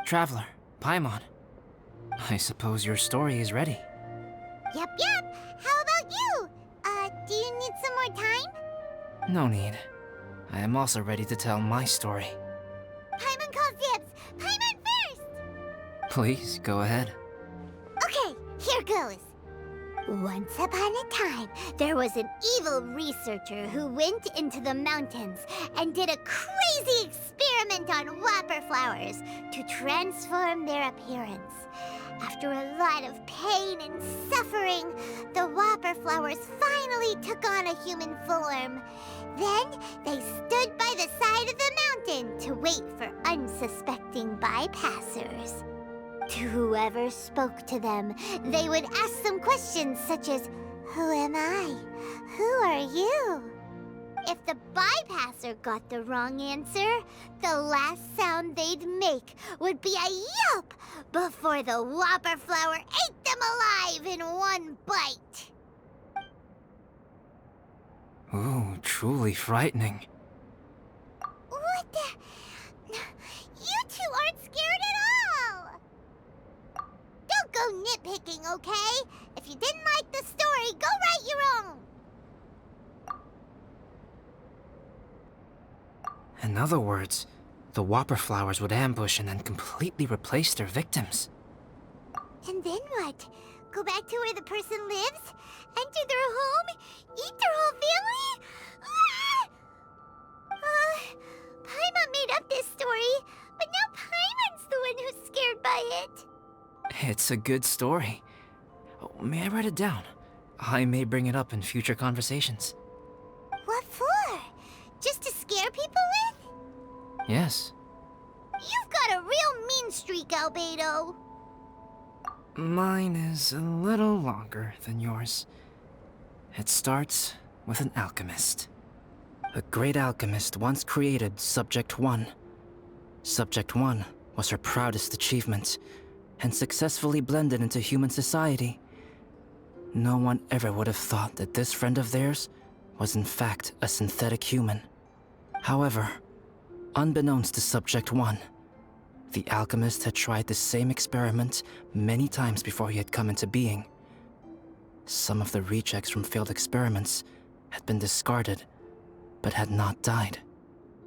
Traveler, Paimon. I suppose your story is ready. Yep. How about you? Do you need some more time? No need. I am also ready to tell my story. Paimon calls dibs! Paimon first! Please, go ahead. Okay, here goes. Once upon a time, there was an evil researcher who went into the mountains and did a crazy experiment on whopper flowers to transform their appearance. After a lot of pain and suffering, the whopper flowers finally took on a human form. Then they stood by the side of the mountain to wait for unsuspecting bypassers. To whoever spoke to them, they would ask some questions such as, "Who am I? Who are you?" If the bypasser got the wrong answer, the last sound they'd make would be a yelp before the whopper flower ate them alive in one bite. Ooh, truly frightening. What the? You two aren't scared at all! Don't go nitpicking, okay? If you didn't like the story, go write your own! In other words, the whopper flowers would ambush and then completely replace their victims. And then what? Go back to where the person lives? Enter their home? Eat their whole family? Paimon made up this story, but now Paimon's the one who's scared by it. It's a good story. Oh, may I write it down? I may bring it up in future conversations. What for? Just to scare people with? Yes. You've got a real mean streak, Albedo. Mine is a little longer than yours. It starts with an alchemist. A great alchemist once created Subject 1. Subject 1 was her proudest achievement, and successfully blended into human society. No one ever would have thought that this friend of theirs was in fact a synthetic human. However, unbeknownst to Subject 1, the alchemist had tried the same experiment many times before he had come into being. Some of the rejects from failed experiments had been discarded, but had not died.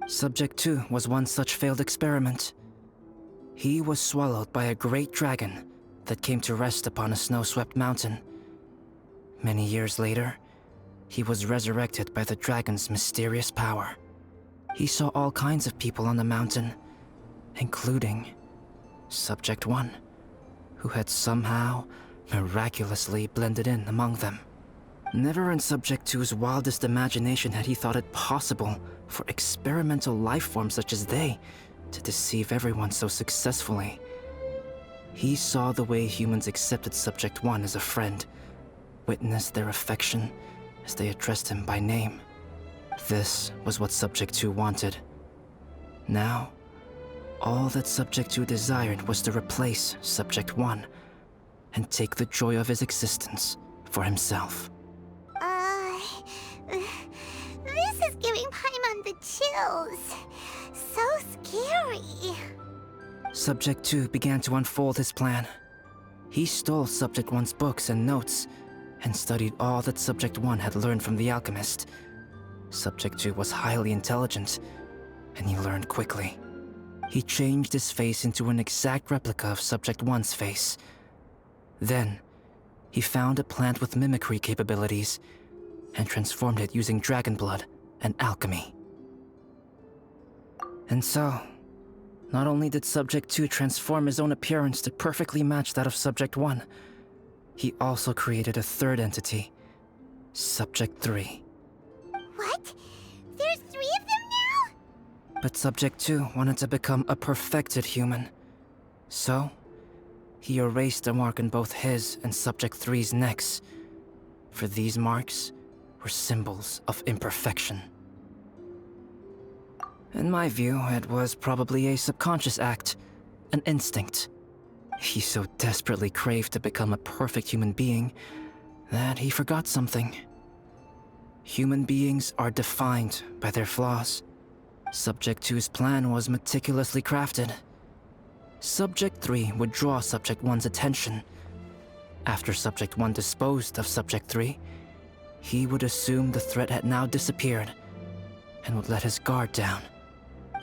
Subject 2 was one such failed experiment. He was swallowed by a great dragon that came to rest upon a snow-swept mountain. Many years later, he was resurrected by the dragon's mysterious power. He saw all kinds of people on the mountain, including Subject 1, who had somehow miraculously blended in among them. Never in Subject 2's wildest imagination had he thought it possible for experimental life forms such as they to deceive everyone so successfully. He saw the way humans accepted Subject 1 as a friend, witnessed their affection as they addressed him by name. This was what Subject 2 wanted. Now, all that Subject 2 desired was to replace Subject 1 and take the joy of his existence for himself. This is giving Paimon the chills. So scary. Subject 2 began to unfold his plan. He stole Subject 1's books and notes and studied all that Subject 1 had learned from the alchemist. Subject 2 was highly intelligent, and he learned quickly. He changed his face into an exact replica of Subject 1's face. Then, he found a plant with mimicry capabilities and transformed it using dragon blood and alchemy. And so, not only did Subject 2 transform his own appearance to perfectly match that of Subject 1, he also created a third entity, Subject 3. What? There's 3 of them now? But Subject 2 wanted to become a perfected human. So, he erased a mark in both his and Subject 3's necks. For these marks were symbols of imperfection. In my view, it was probably a subconscious act, an instinct. He so desperately craved to become a perfect human being that he forgot something. Human beings are defined by their flaws. Subject 2's plan was meticulously crafted. Subject 3 would draw Subject 1's attention. After Subject 1 disposed of Subject 3, he would assume the threat had now disappeared and would let his guard down.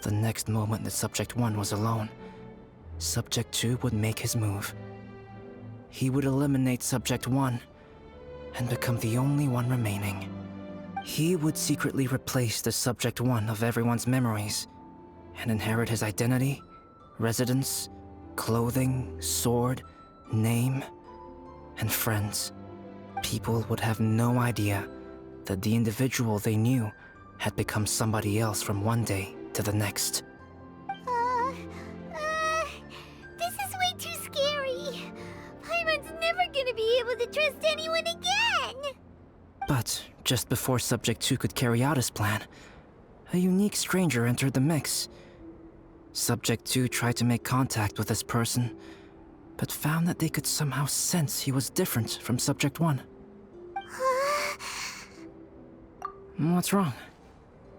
The next moment that Subject 1 was alone, Subject 2 would make his move. He would eliminate Subject 1 and become the only one remaining. He would secretly replace the Subject 1 of everyone's memories and inherit his identity, residence, clothing, sword, name, and friends. People would have no idea that the individual they knew had become somebody else from one day to the next. This is way too scary. Paimon's never gonna be able to trust anyone again. But just before Subject 2 could carry out his plan, a unique stranger entered the mix. Subject 2 tried to make contact with this person, but found that they could somehow sense he was different from Subject 1. What's wrong?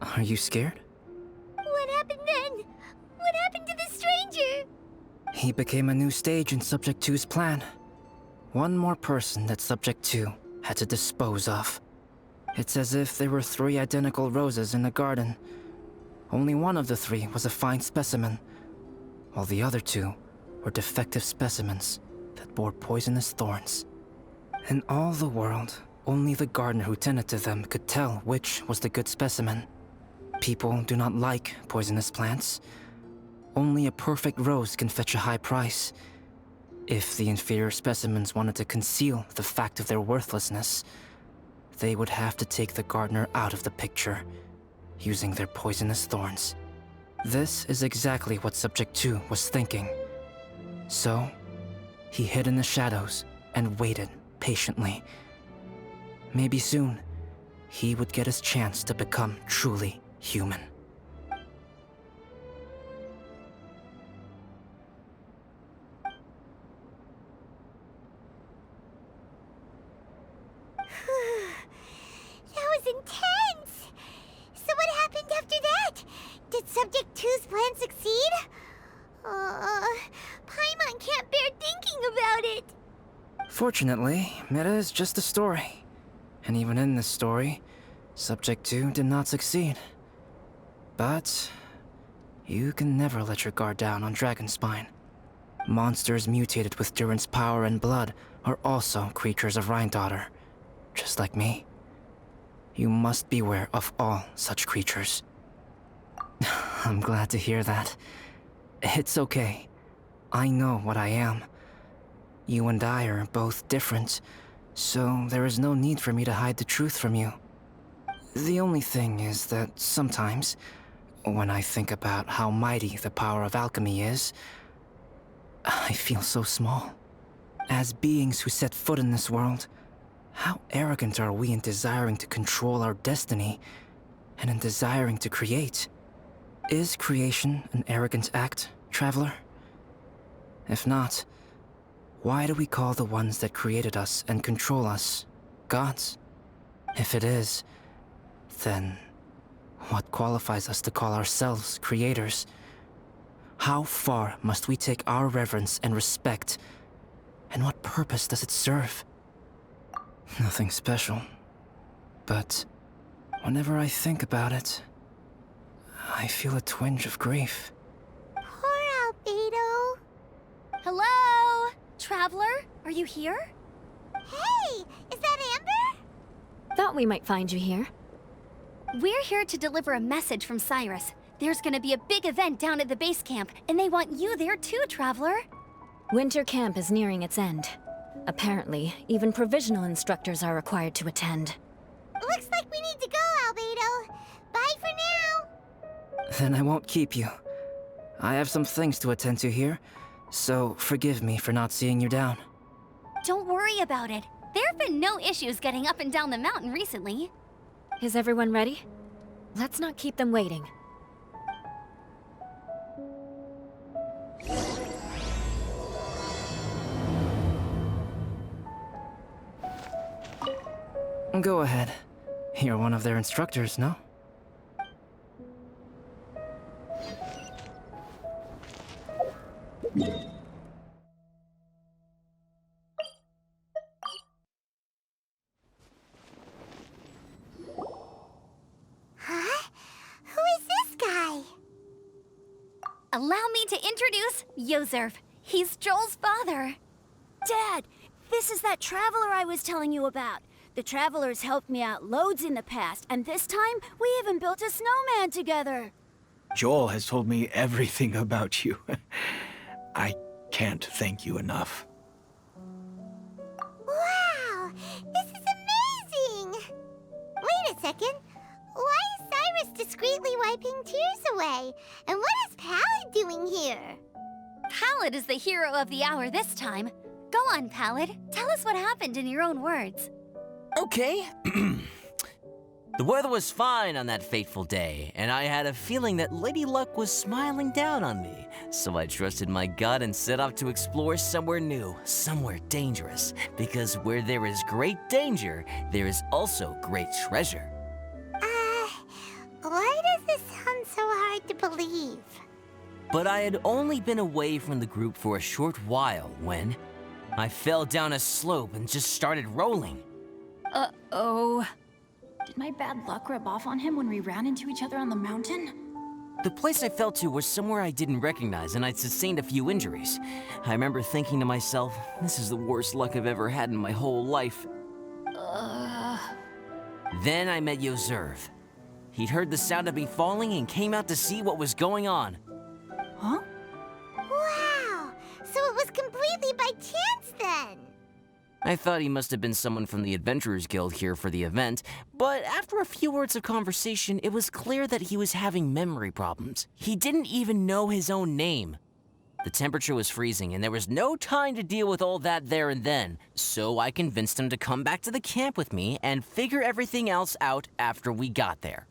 Are you scared? What happened then? What happened to the stranger? He became a new stage in Subject 2's plan. One more person that Subject 2 had to dispose of. It's as if there were 3 identical roses in a garden. Only one of the 3 was a fine specimen, while the other 2 were defective specimens that bore poisonous thorns. In all the world, only the gardener who tended to them could tell which was the good specimen. People do not like poisonous plants. Only a perfect rose can fetch a high price. If the inferior specimens wanted to conceal the fact of their worthlessness, they would have to take the gardener out of the picture, using their poisonous thorns. This is exactly what Subject 2 was thinking. So, he hid in the shadows and waited patiently. Maybe soon, he would get his chance to become truly human. That was intense! So what happened after that? Did Subject 2's plan succeed? Paimon can't bear thinking about it. Fortunately, it is just a story. And even in this story, Subject 2 did not succeed. But you can never let your guard down on Dragonspine. Monsters mutated with Durin's power and blood are also creatures of Rhine-Daughter, just like me. You must beware of all such creatures. I'm glad to hear that. It's okay. I know what I am. You and I are both different, so there is no need for me to hide the truth from you. The only thing is that sometimes, when I think about how mighty the power of alchemy is, I feel so small. As beings who set foot in this world, how arrogant are we in desiring to control our destiny, and in desiring to create? Is creation an arrogant act, traveler? If not, why do we call the ones that created us and control us gods? If it is, then what qualifies us to call ourselves creators? How far must we take our reverence and respect, and what purpose does it serve? Nothing special, but whenever I think about it, I feel a twinge of grief. Poor Albedo. Hello? Traveler, are you here? Hey, is that Amber? Thought we might find you here. We're here to deliver a message from Cyrus. There's gonna be a big event down at the base camp, and they want you there too, Traveler. Winter camp is nearing its end. Apparently, even provisional instructors are required to attend. Looks like we need to go, Albedo. Bye for now. Then I won't keep you. I have some things to attend to here, so forgive me for not seeing you down. Don't worry about it. There have been no issues getting up and down the mountain recently. Is everyone ready? Let's not keep them waiting. Go ahead. You're one of their instructors, no? Huh? Who is this guy? Allow me to introduce Yozerv. He's Joel's father. Dad, this is that traveler I was telling you about. The traveler's helped me out loads in the past, and this time we even built a snowman together. Joel has told me everything about you. I can't thank you enough. Wow! This is amazing! Wait a second. Why is Cyrus discreetly wiping tears away? And what is Pallid doing here? Pallid is the hero of the hour this time. Go on, Pallid. Tell us what happened in your own words. Okay. The weather was fine on that fateful day, and I had a feeling that Lady Luck was smiling down on me. So I trusted my gut and set off to explore somewhere new, somewhere dangerous. Because where there is great danger, there is also great treasure. Why does this sound so hard to believe? But I had only been away from the group for a short while when I fell down a slope and just started rolling. Uh-oh. Did my bad luck rub off on him when we ran into each other on the mountain? The place I fell to was somewhere I didn't recognize, and I'd sustained a few injuries. I remember thinking to myself, this is the worst luck I've ever had in my whole life. Then I met Yozerv. He'd heard the sound of me falling and came out to see what was going on. Huh? Wow! So it was completely by chance then! I thought he must have been someone from the Adventurers Guild here for the event, but after a few words of conversation, it was clear that he was having memory problems. He didn't even know his own name. The temperature was freezing, and there was no time to deal with all that there and then, so I convinced him to come back to the camp with me and figure everything else out after we got there.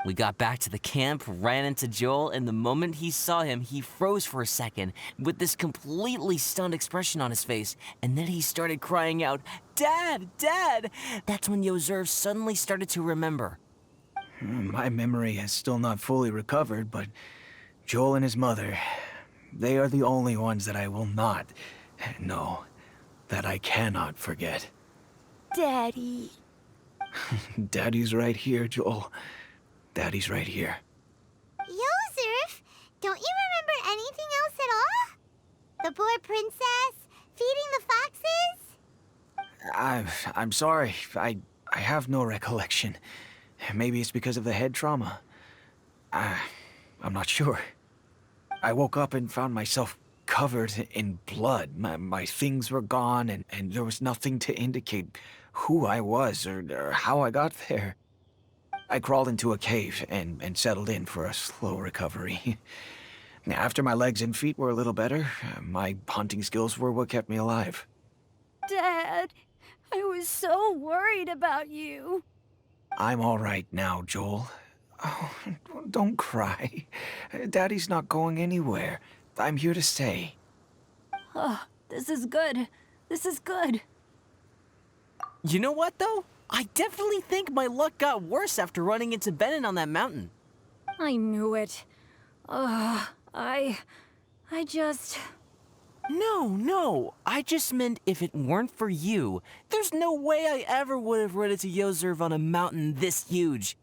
We got back to the camp, ran into Joel, and the moment he saw him, he froze for a second with this completely stunned expression on his face, and then he started crying out, "Dad! Dad!" That's when Yozerv suddenly started to remember. My memory has still not fully recovered, but Joel and his mother, they are the only ones that I will not, no, that I cannot forget. Daddy. Daddy's right here, Joel. Daddy's right here. Yozerf, don't you remember anything else at all? The poor princess, feeding the foxes? I'm sorry. I have no recollection. Maybe it's because of the head trauma. I'm not sure. I woke up and found myself covered in blood. My things were gone, and there was nothing to indicate who I was or how I got there. I crawled into a cave and settled in for a slow recovery. After my legs and feet were a little better, my hunting skills were what kept me alive. Dad, I was so worried about you. I'm all right now, Joel. Oh, don't cry. Daddy's not going anywhere. I'm here to stay. Oh, this is good. This is good. You know what, though? I definitely think my luck got worse after running into Benin on that mountain. I knew it. I just... No. I just meant if it weren't for you, there's no way I ever would have run into Yozerv on a mountain this huge.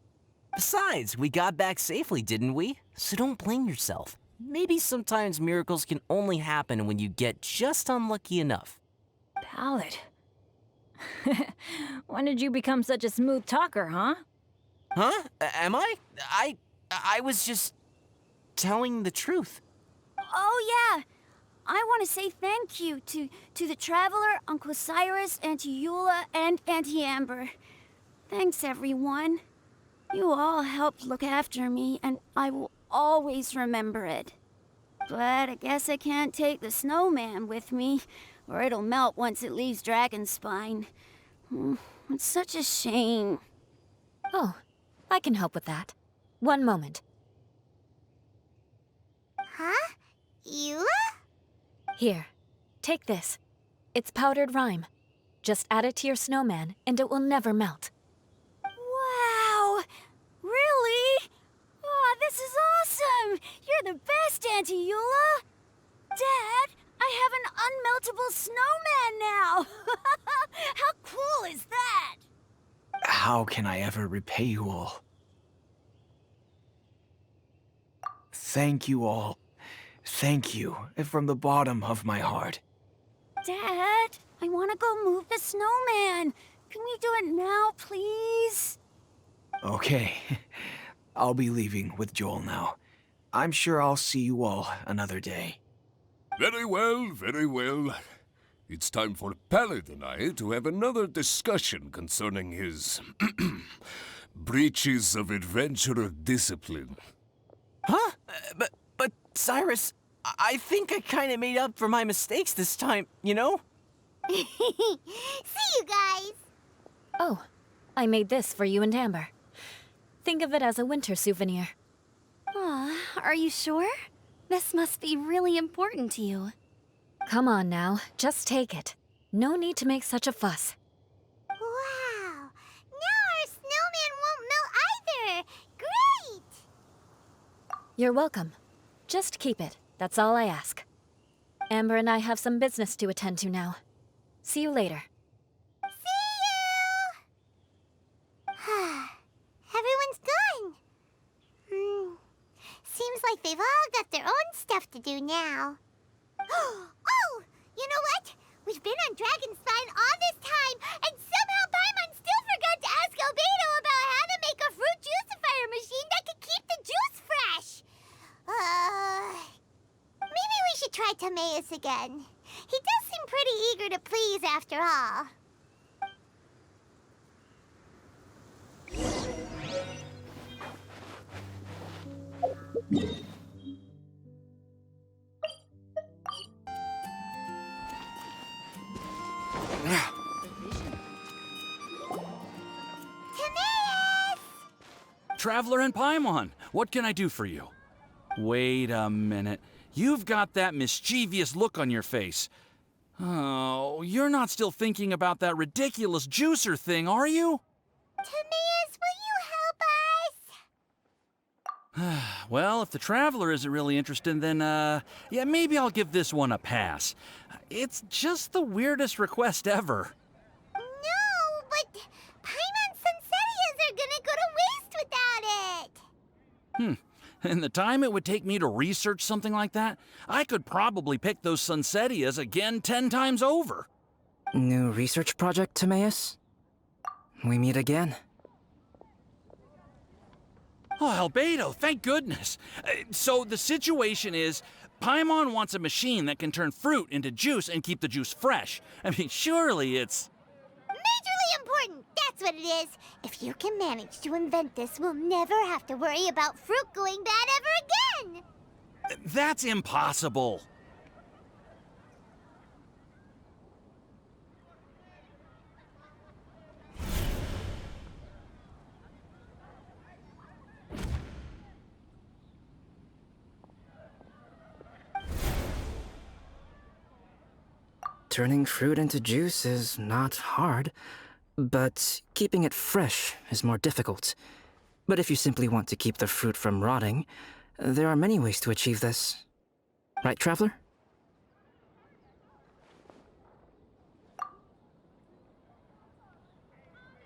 Besides, we got back safely, didn't we? So don't blame yourself. Maybe sometimes miracles can only happen when you get just unlucky enough. Pallid. When did you become such a smooth talker, huh? Huh? Am I? I was just telling the truth. Oh, yeah. I want to say thank you to the Traveler, Uncle Cyrus, Auntie Eula, and Auntie Amber. Thanks, everyone. You all helped look after me, and I will always remember it. But I guess I can't take the snowman with me, or it'll melt once it leaves Dragonspine. It's such a shame. Oh, I can help with that. One moment. Huh? Eula? Here, take this. It's powdered rime. Just add it to your snowman, and it will never melt. Wow! Really? Oh, this is awesome! You're the best, Auntie Eula! Dad, how can I ever repay you all? Thank you all. Thank you from the bottom of my heart. Dad, I want to go move the snowman. Can we do it now, please? Okay, I'll be leaving with Joel now. I'm sure I'll see you all another day. Very well, very well. It's time for Pallet and I to have another discussion concerning his breaches of adventurer discipline. Huh? But Cyrus, I think I kind of made up for my mistakes this time, you know? See you guys! Oh, I made this for you and Amber. Think of it as a winter souvenir. Aw, are you sure? This must be really important to you. Come on now, just take it. No need to make such a fuss. Wow! Now our snowman won't melt either! Great! You're welcome. Just keep it, that's all I ask. Amber and I have some business to attend to now. See you later. Everyone's gone. Seems like they've all got their own stuff to do now. Oh! You know what? We've been on Dragon Spine all this time, and somehow Paimon still forgot to ask Albedo about how to make a fruit juicifier machine that could keep the juice fresh. Maybe we should try Timaeus again. He does seem pretty eager to please after all. Traveler and Paimon, what can I do for you? Wait a minute. You've got that mischievous look on your face. Oh, you're not still thinking about that ridiculous juicer thing, are you? Timaeus, will you help us? Well, if the Traveler isn't really interested, then, yeah, maybe I'll give this one a pass. It's just the weirdest request ever. No, but Paimon's Sunsetias are gonna go to waste without it. And the time it would take me to research something like that, I could probably pick those Sunsetias again 10 times over. New research project, Timaeus? We meet again. Oh, Albedo, thank goodness. So the situation is, Paimon wants a machine that can turn fruit into juice and keep the juice fresh. I mean, surely it's... Majorly important, that's what it is. If you can manage to invent this, we'll never have to worry about fruit going bad ever again. That's impossible. Turning fruit into juice is not hard, but keeping it fresh is more difficult. But if you simply want to keep the fruit from rotting, there are many ways to achieve this. Right, Traveler?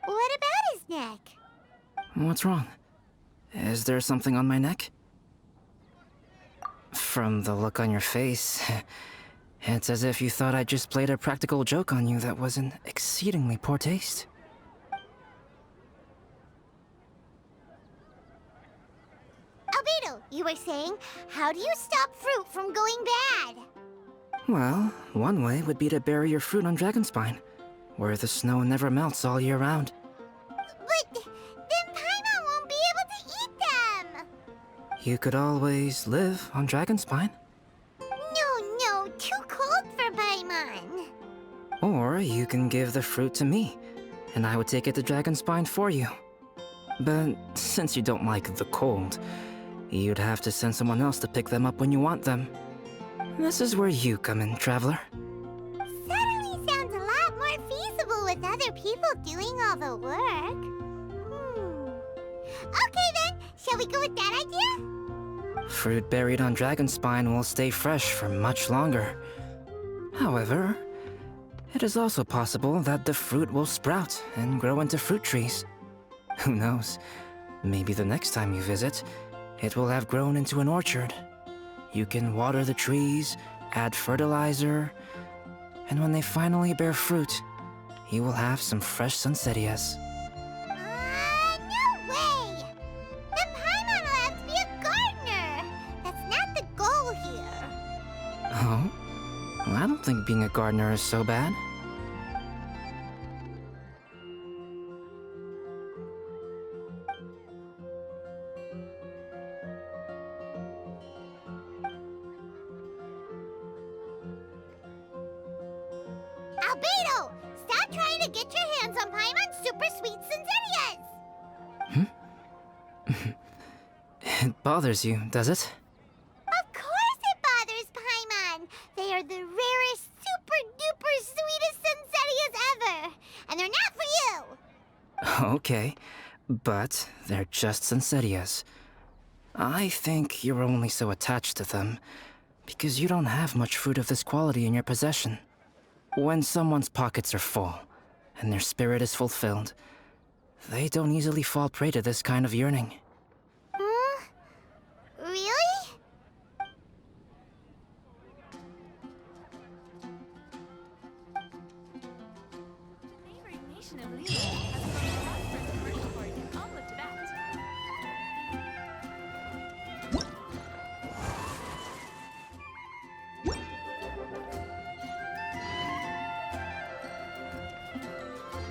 What about his neck? What's wrong? Is there something on my neck? From the look on your face, it's as if you thought I just played a practical joke on you that was in exceedingly poor taste. Albedo, you were saying, how do you stop fruit from going bad? Well, one way would be to bury your fruit on Dragonspine, where the snow never melts all year round. But then Paimon won't be able to eat them! You could always live on Dragonspine. No, too cold for Paimon. Or you can give the fruit to me, and I would take it to Dragonspine for you. But since you don't like the cold, you'd have to send someone else to pick them up when you want them. This is where you come in, Traveler. Suddenly sounds a lot more feasible with other people doing all the work. Okay then, shall we go with that idea? Fruit buried on Dragonspine will stay fresh for much longer. However, it is also possible that the fruit will sprout and grow into fruit trees. Who knows? Maybe the next time you visit, it will have grown into an orchard. You can water the trees, add fertilizer, and when they finally bear fruit, you will have some fresh sunsettias. No way! The Paimon will have to be a gardener! That's not the goal here. Oh? Well, I don't think being a gardener is so bad. Albedo! Stop trying to get your hands on Paimon's super sweet Cinzittias! It bothers you, does it? Of course it bothers Paimon! They are the rarest, super-duper sweetest Cinzittias ever! And they're not for you! Okay, but they're just Sunsettias. I think you're only so attached to them because you don't have much fruit of this quality in your possession. When someone's pockets are full and their spirit is fulfilled, they don't easily fall prey to this kind of yearning. Really?